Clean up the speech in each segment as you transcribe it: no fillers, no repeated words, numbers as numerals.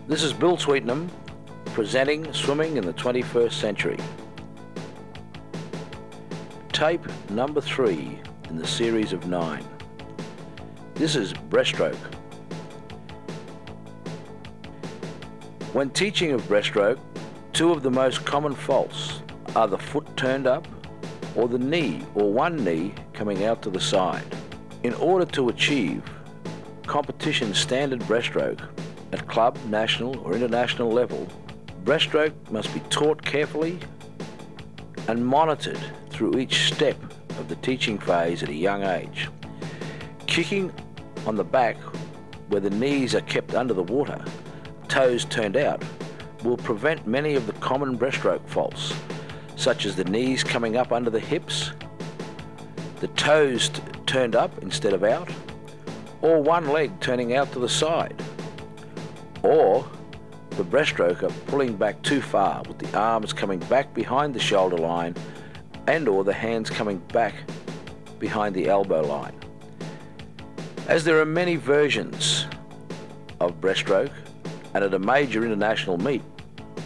This is Bill Sweetenham presenting Swimming in the 21st Century. Tape number 3 in the series of 9. This is breaststroke. When teaching of breaststroke, two of the most common faults are the foot turned up or the knee or one knee coming out to the side. In order to achieve competition standard breaststroke at club, national or international level, breaststroke must be taught carefully and monitored through each step of the teaching phase at a young age. Kicking on the back where the knees are kept under the water, toes turned out, will prevent many of the common breaststroke faults, such as the knees coming up under the hips, the toes turned up instead of out, or one leg turning out to the side, or the breaststroker pulling back too far with the arms coming back behind the shoulder line and or the hands coming back behind the elbow line. As there are many versions of breaststroke, and at a major international meet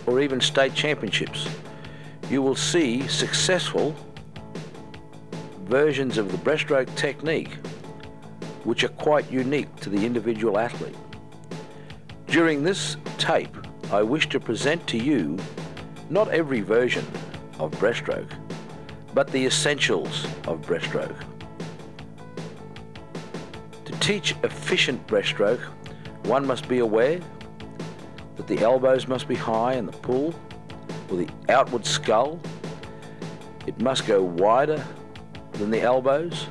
or even state championships, you will see successful versions of the breaststroke technique which are quite unique to the individual athlete. During this tape, I wish to present to you not every version of breaststroke, but the essentials of breaststroke. To teach efficient breaststroke, one must be aware that the elbows must be high in the pool or the outward skull. It must go wider than the elbows.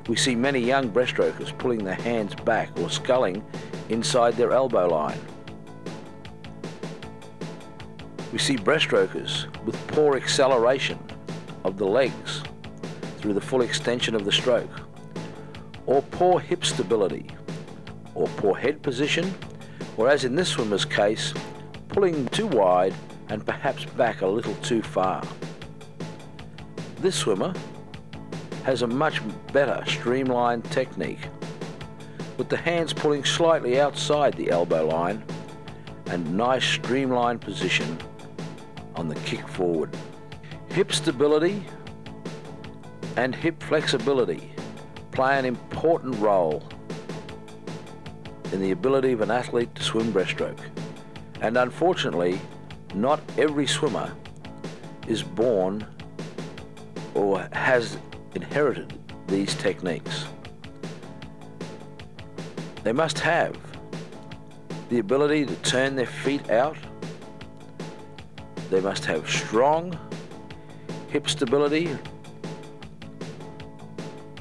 We see many young breaststrokers pulling their hands back or sculling inside their elbow line. We see breaststrokers with poor acceleration of the legs through the full extension of the stroke, or poor hip stability, or poor head position, or as in this swimmer's case, pulling too wide and perhaps back a little too far. This swimmer has a much better streamlined technique, with the hands pulling slightly outside the elbow line and nice streamlined position on the kick forward. Hip stability and hip flexibility play an important role in the ability of an athlete to swim breaststroke, and unfortunately not every swimmer is born or has inherited these techniques. They must have the ability to turn their feet out. They must have strong hip stability.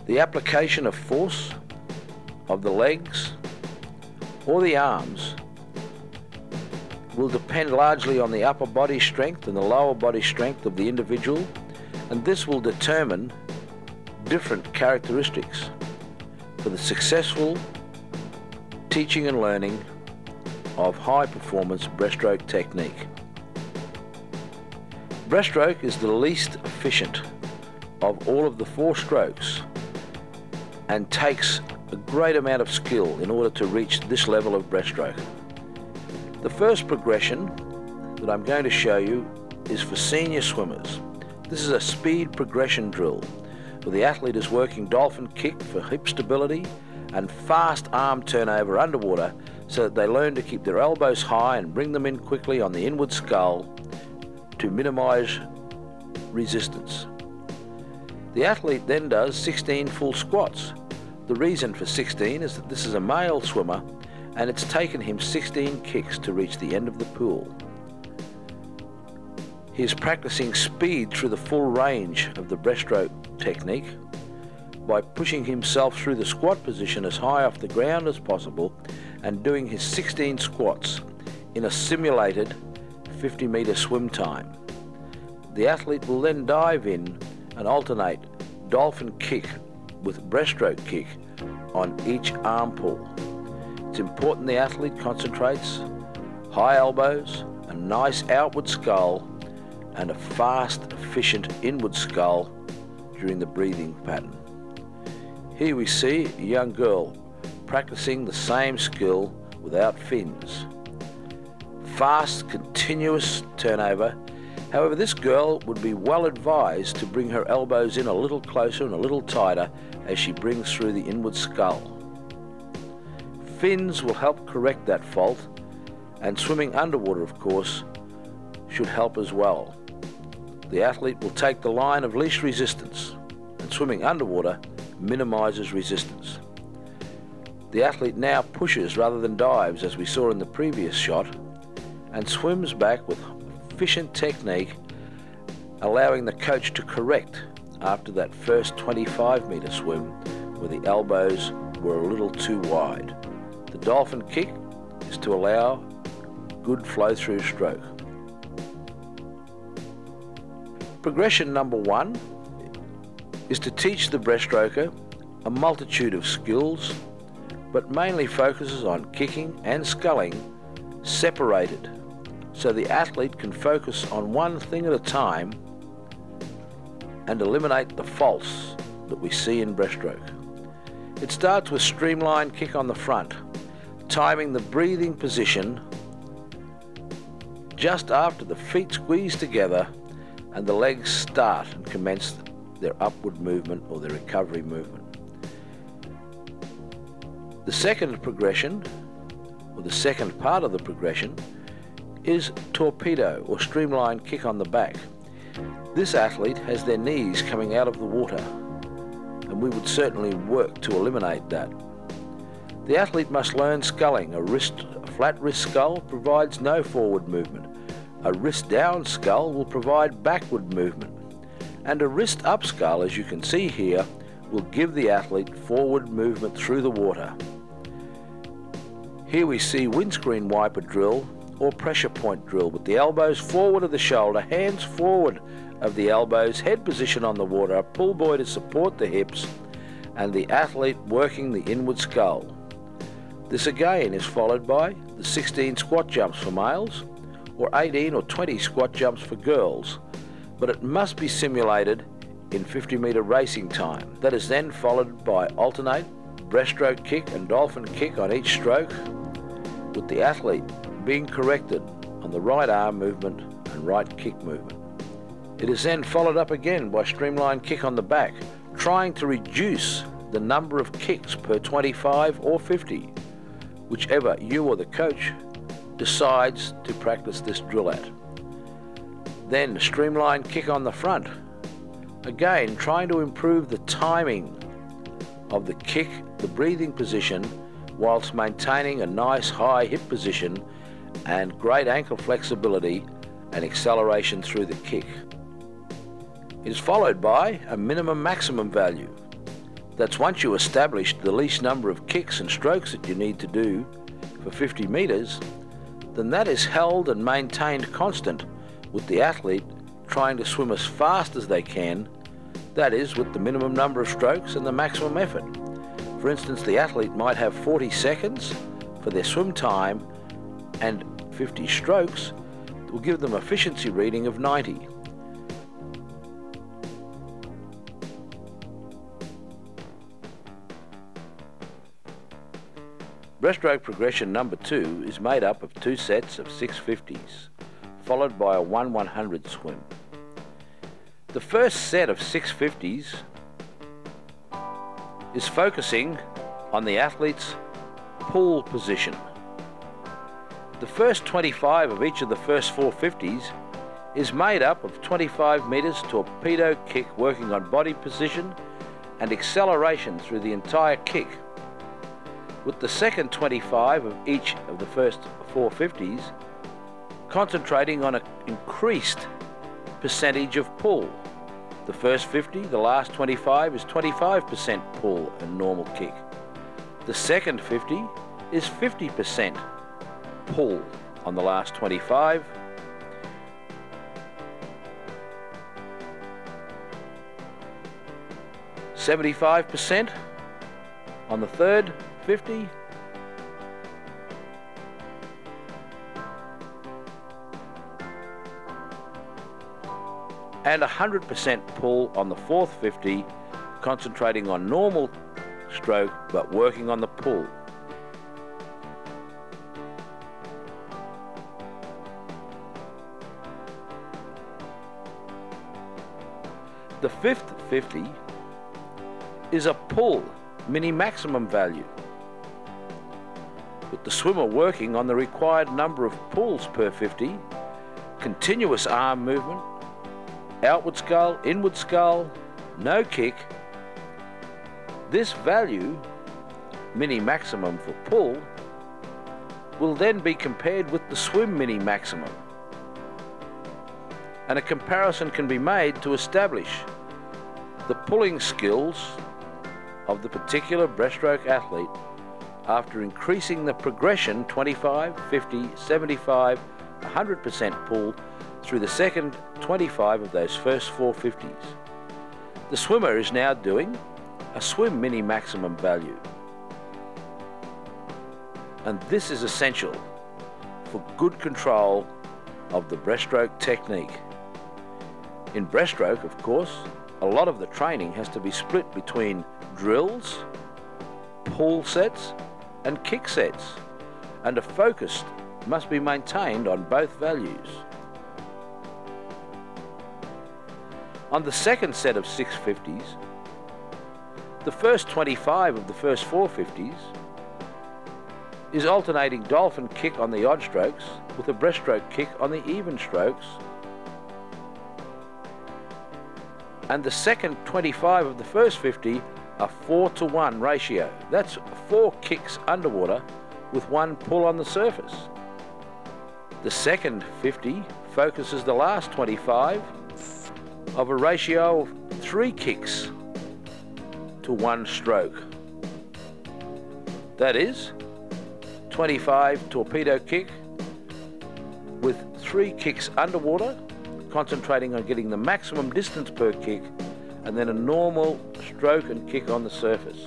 The application of force of the legs or the arms will depend largely on the upper body strength and the lower body strength of the individual, and this will determine different characteristics for the successful teaching and learning of high performance breaststroke technique. Breaststroke is the least efficient of all of the 4 strokes and takes a great amount of skill in order to reach this level of breaststroke. The first progression that I'm going to show you is for senior swimmers. This is a speed progression drill where the athlete is working dolphin kick for hip stability and fast arm turnover underwater so that they learn to keep their elbows high and bring them in quickly on the inward skull to minimize resistance. The athlete then does 16 full squats. The reason for 16 is that this is a male swimmer and it's taken him 16 kicks to reach the end of the pool. He is practicing speed through the full range of the breaststroke technique by pushing himself through the squat position as high off the ground as possible and doing his 16 squats in a simulated 50-meter swim time. The athlete will then dive in and alternate dolphin kick with breaststroke kick on each arm pull. It's important the athlete concentrates, high elbows, a nice outward skull, and a fast, efficient inward skull during the breathing pattern. Here we see a young girl practicing the same skill without fins. Fast, continuous turnover. However, this girl would be well advised to bring her elbows in a little closer and a little tighter as she brings through the inward skull. Fins will help correct that fault, and swimming underwater, of course, should help as well. The athlete will take the line of least resistance, and swimming underwater minimises resistance. The athlete now pushes rather than dives, as we saw in the previous shot, and swims back with efficient technique, allowing the coach to correct after that first 25-metre swim where the elbows were a little too wide. The dolphin kick is to allow good flow-through stroke. Progression number 1 is to teach the breaststroker a multitude of skills, but mainly focuses on kicking and sculling separated, so the athlete can focus on one thing at a time and eliminate the faults that we see in breaststroke. It starts with streamlined kick on the front, timing the breathing position just after the feet squeeze together and the legs start and commence their upward movement or their recovery movement. The second progression, or the second part of the progression, is torpedo or streamlined kick on the back. This athlete has their knees coming out of the water, and we would certainly work to eliminate that. The athlete must learn sculling. A flat wrist scull provides no forward movement. A wrist down scull will provide backward movement. And a wrist up scull, as you can see here, will give the athlete forward movement through the water. Here we see windscreen wiper drill or pressure point drill with the elbows forward of the shoulder, hands forward of the elbows, head position on the water, a pull buoy to support the hips, and the athlete working the inward skull. This again is followed by the 16 squat jumps for males or 18 or 20 squat jumps for girls, but it must be simulated in 50-metre racing time. That is then followed by alternate breaststroke kick and dolphin kick on each stroke, with the athlete being corrected on the right arm movement and right kick movement. It is then followed up again by streamlined kick on the back, trying to reduce the number of kicks per 25 or 50, whichever you or the coach decides to practice this drill at. Then streamlined kick on the front, again trying to improve the timing of the kick, the breathing position, whilst maintaining a nice high hip position and great ankle flexibility and acceleration through the kick. It is followed by a minimum maximum value. That's once you establish the least number of kicks and strokes that you need to do for 50 metres, then that is held and maintained constant, with the athlete trying to swim as fast as they can, that is with the minimum number of strokes and the maximum effort. For instance, the athlete might have 40 seconds for their swim time and 50 strokes that will give them an efficiency reading of 90. Breaststroke progression number 2 is made up of 2 sets of 650s, followed by a 1/100 swim. The first set of 650s is focusing on the athlete's pull position. The first 25 of each of the first 450s is made up of 25 metres torpedo kick, working on body position and acceleration through the entire kick, with the second 25 of each of the first 450s concentrating on an increased percentage of pull. The first 50, the last 25 is 25% pull and normal kick. The second 50 is 50% pull on the last 25. %75% on the third 50. And 100% pull on the fourth 50, concentrating on normal stroke but working on the pull. The fifth 50 is a pull mini-maximum value, with the swimmer working on the required number of pulls per 50, continuous arm movement, outward scull, inward scull, no kick. This value, mini-maximum for pull, will then be compared with the swim mini-maximum, and a comparison can be made to establish the pulling skills of the particular breaststroke athlete after increasing the progression 25, 50, 75, 100% pull through the second 25 of those first 4 50s. The swimmer is now doing a swim mini-maximum value. And this is essential for good control of the breaststroke technique. In breaststroke, of course, a lot of the training has to be split between drills, pull sets and kick sets, and a focus must be maintained on both values. On the second set of 6 50s, the first 25 of the first 4 50s is alternating dolphin kick on the odd strokes with a breaststroke kick on the even strokes, and the second 25 of the first 50 a 4-to-1 ratio. That's 4 kicks underwater with 1 pull on the surface. The second 50 focuses the last 25 of a ratio of 3 kicks to 1 stroke. That is 25 torpedo kick with 3 kicks underwater, concentrating on getting the maximum distance per kick, and then a normal stroke and kick on the surface.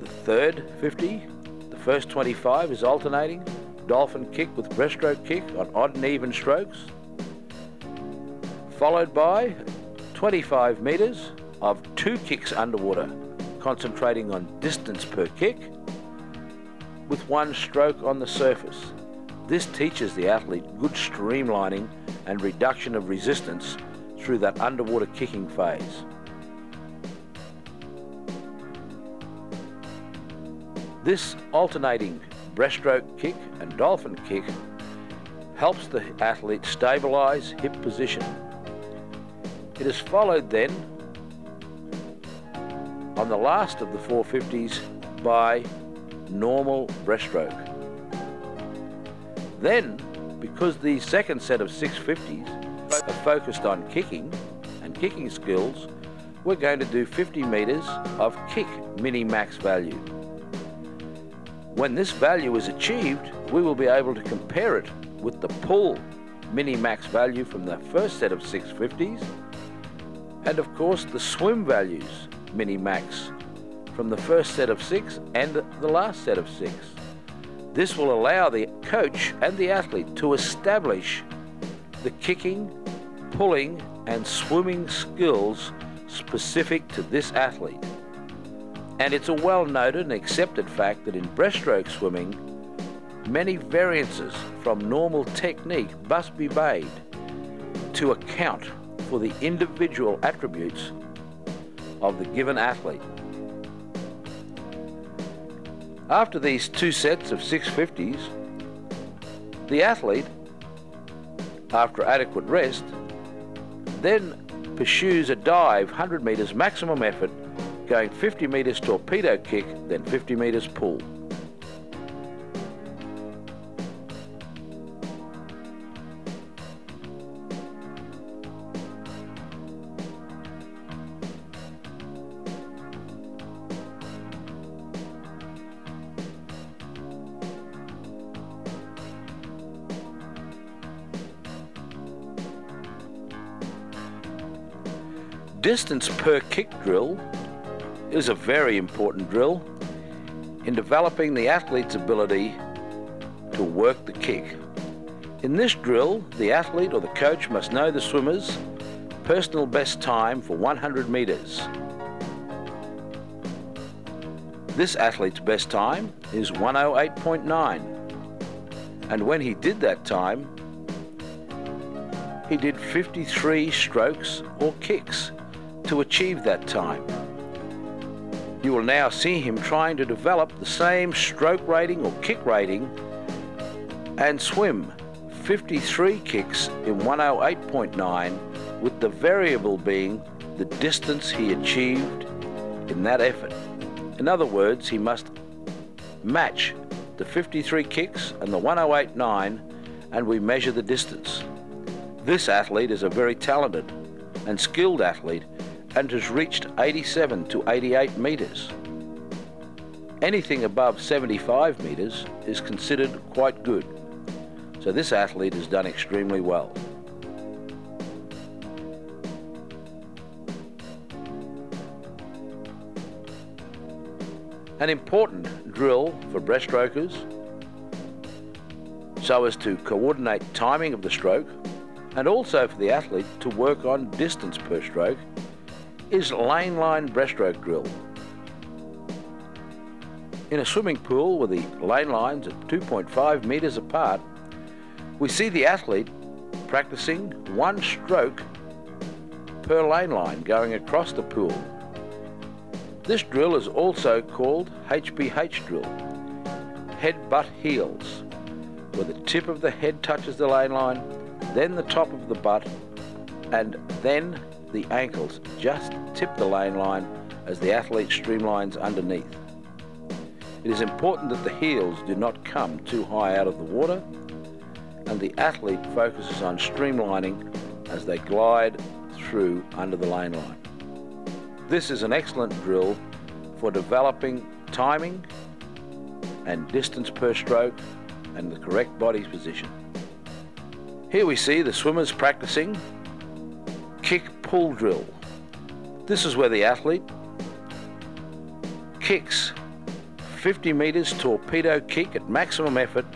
The third 50, the first 25 is alternating dolphin kick with breaststroke kick on odd and even strokes, followed by 25 meters of 2 kicks underwater, concentrating on distance per kick with 1 stroke on the surface. This teaches the athlete good streamlining and reduction of resistance through that underwater kicking phase. This alternating breaststroke kick and dolphin kick helps the athlete stabilize hip position. It is followed then on the last of the 4 50s by normal breaststroke. Then, because the second set of 6 50s are focused on kicking and kicking skills, we're going to do 50 meters of kick mini-max value. When this value is achieved, we will be able to compare it with the pull mini-max value from the first set of 6 50s, and of course the swim values mini-max from the first set of 6 and the last set of 6. This will allow the coach and the athlete to establish the kicking, pulling and swimming skills specific to this athlete. And it's a well-noted and accepted fact that in breaststroke swimming, many variances from normal technique must be made to account for the individual attributes of the given athlete. After these 2 sets of 6 50s, the athlete, after adequate rest, then pursues a dive 100 meters maximum effort, going 50 meters torpedo kick, then 50 meters pull. Distance per kick drill is a very important drill in developing the athlete's ability to work the kick. In this drill, the athlete or the coach must know the swimmer's personal best time for 100 meters. This athlete's best time is 1:08.9, and when he did that time, he did 53 strokes or kicks to achieve that time. You will now see him trying to develop the same stroke rating or kick rating and swim 53 kicks in 108.9, with the variable being the distance he achieved in that effort. In other words, he must match the 53 kicks and the 108.9, and we measure the distance. This athlete is a very talented and skilled athlete and has reached 87 to 88 metres. Anything above 75 metres is considered quite good. So this athlete has done extremely well. An important drill for breaststrokers, so as to coordinate timing of the stroke and also for the athlete to work on distance per stroke, is lane line breaststroke drill. In a swimming pool with the lane lines at 2.5 metres apart, we see the athlete practicing one stroke per lane line going across the pool. This drill is also called HBH drill, head butt heels, where the tip of the head touches the lane line, then the top of the butt, and then the ankles just tip the lane line as the athlete streamlines underneath. It is important that the heels do not come too high out of the water, and the athlete focuses on streamlining as they glide through under the lane line. This is an excellent drill for developing timing and distance per stroke and the correct body position. Here we see the swimmers practicing kick-pull drill. This is where the athlete kicks 50 metres torpedo kick at maximum effort,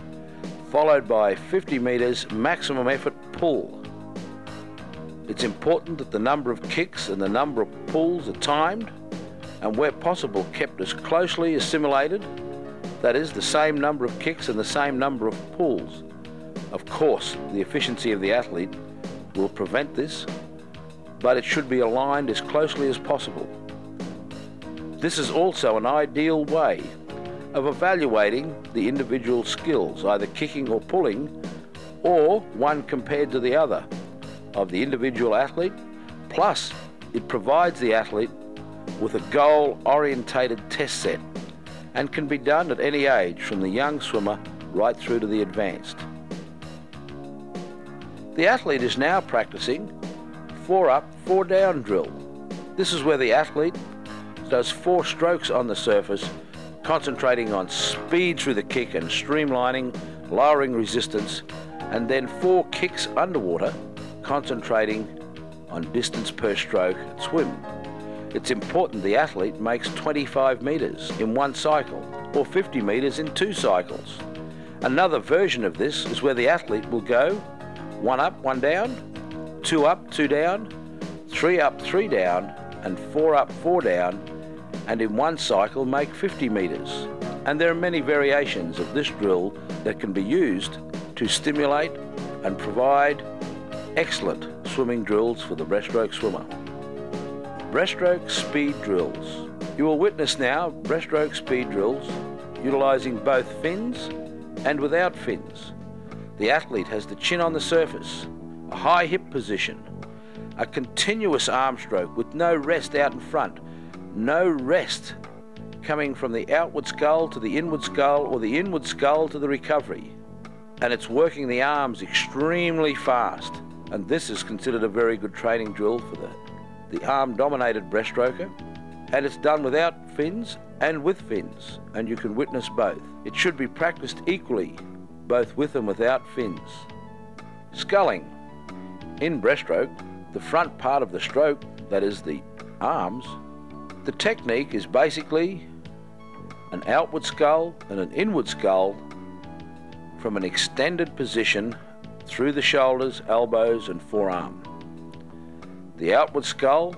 followed by 50 metres maximum effort pull. It's important that the number of kicks and the number of pulls are timed and, where possible, kept as closely assimilated, that is, the same number of kicks and the same number of pulls. Of course, the efficiency of the athlete will prevent this, but it should be aligned as closely as possible. This is also an ideal way of evaluating the individual skills, either kicking or pulling, or one compared to the other, of the individual athlete. Plus, it provides the athlete with a goal-orientated test set and can be done at any age, from the young swimmer right through to the advanced. The athlete is now practicing 4 up, 4 down drill. This is where the athlete does 4 strokes on the surface, concentrating on speed through the kick and streamlining, lowering resistance, and then 4 kicks underwater, concentrating on distance per stroke at swim. It's important the athlete makes 25 metres in one cycle, or 50 metres in 2 cycles. Another version of this is where the athlete will go 1 up, 1 down, 2 up, 2 down, 3 up, 3 down, and 4 up, 4 down, and in one cycle make 50 metres. And there are many variations of this drill that can be used to stimulate and provide excellent swimming drills for the breaststroke swimmer. Breaststroke speed drills. You will witness now breaststroke speed drills utilising both fins and without fins. The athlete has the chin on the surface, a high hip position, a continuous arm stroke with no rest out in front, no rest coming from the outward skull to the inward skull or the inward skull to the recovery. And it's working the arms extremely fast. And this is considered a very good training drill for the arm-dominated breaststroker. And it's done without fins and with fins, and you can witness both. It should be practiced equally, both with and without fins. Sculling. In breaststroke, the front part of the stroke, that is the arms, the technique is basically an outward skull and an inward skull from an extended position through the shoulders, elbows and forearm. The outward skull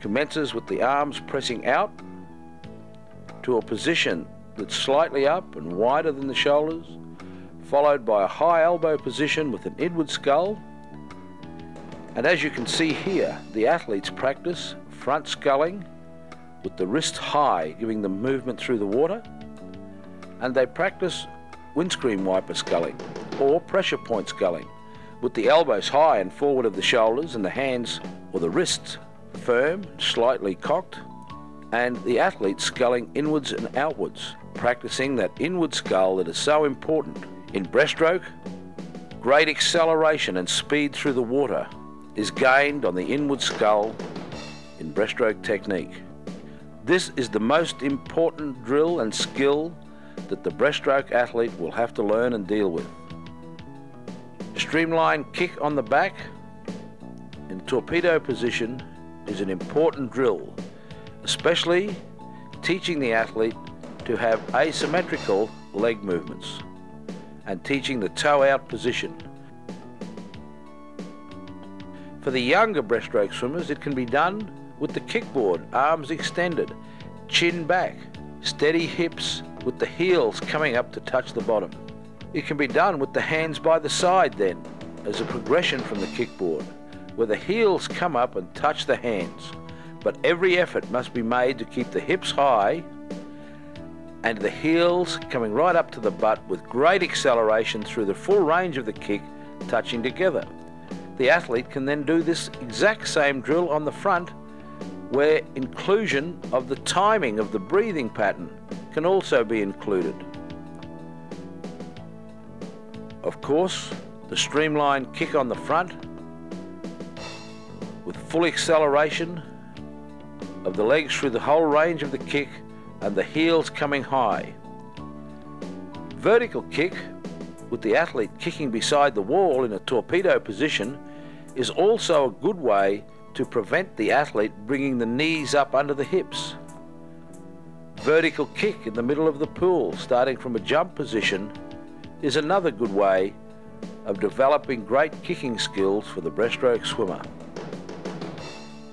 commences with the arms pressing out to a position that's slightly up and wider than the shoulders, followed by a high elbow position with an inward scull. And as you can see here, the athletes practice front sculling with the wrist high, giving them movement through the water, and they practice windscreen wiper sculling or pressure point sculling with the elbows high and forward of the shoulders and the hands or the wrists firm, slightly cocked, and the athlete sculling inwards and outwards, practicing that inward scull that is so important. In breaststroke, great acceleration and speed through the water is gained on the inward scull in breaststroke technique. This is the most important drill and skill that the breaststroke athlete will have to learn and deal with. A streamline kick on the back in torpedo position is an important drill, especially teaching the athlete to have asymmetrical leg movements and teaching the toe out position. For the younger breaststroke swimmers, it can be done with the kickboard, arms extended, chin back, steady hips with the heels coming up to touch the bottom. It can be done with the hands by the side then, as a progression from the kickboard, where the heels come up and touch the hands. But every effort must be made to keep the hips high and the heels coming right up to the butt with great acceleration through the full range of the kick touching together. The athlete can then do this exact same drill on the front, where inclusion of the timing of the breathing pattern can also be included. Of course, the streamline kick on the front with full acceleration of the legs through the whole range of the kick and the heels coming high. Vertical kick with the athlete kicking beside the wall in a torpedo position is also a good way to prevent the athlete bringing the knees up under the hips. Vertical kick in the middle of the pool, starting from a jump position, is another good way of developing great kicking skills for the breaststroke swimmer.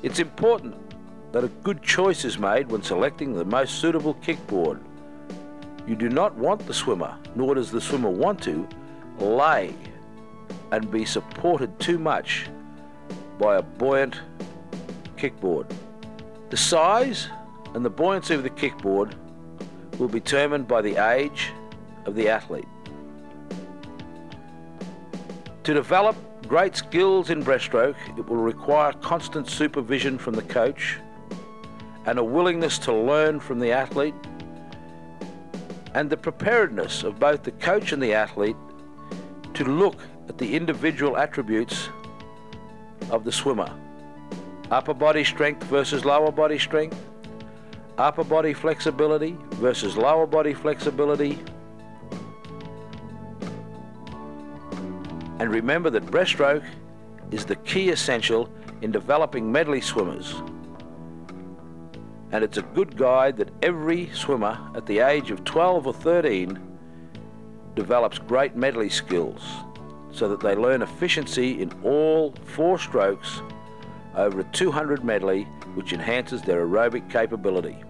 It's important that a good choice is made when selecting the most suitable kickboard. You do not want the swimmer, nor does the swimmer want to, lay and be supported too much by a buoyant kickboard. The size and the buoyancy of the kickboard will be determined by the age of the athlete. To develop great skills in breaststroke, it will require constant supervision from the coach and a willingness to learn from the athlete, and the preparedness of both the coach and the athlete to look at the individual attributes of the swimmer. Upper body strength versus lower body strength, upper body flexibility versus lower body flexibility. And remember that breaststroke is the key essential in developing medley swimmers. And it's a good guide that every swimmer at the age of 12 or 13 develops great medley skills so that they learn efficiency in all 4 strokes over a 200 medley, which enhances their aerobic capability.